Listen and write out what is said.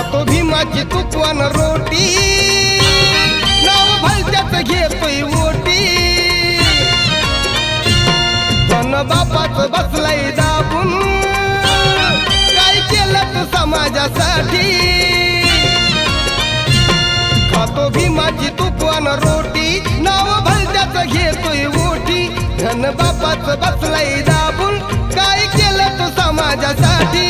खातो भीमाची तुपवान रोटी, नाव भलत्याच घेतोय ओटी. धन बापाच बसलाय दाबून, काय केलं तू समाजासाठी. खातो भीमाची तुपवान रोटी, नाव भलत्याच घेतोय ओटी. धन बापाच बसलाय दाबून, काय केलं तू समाजासाठी.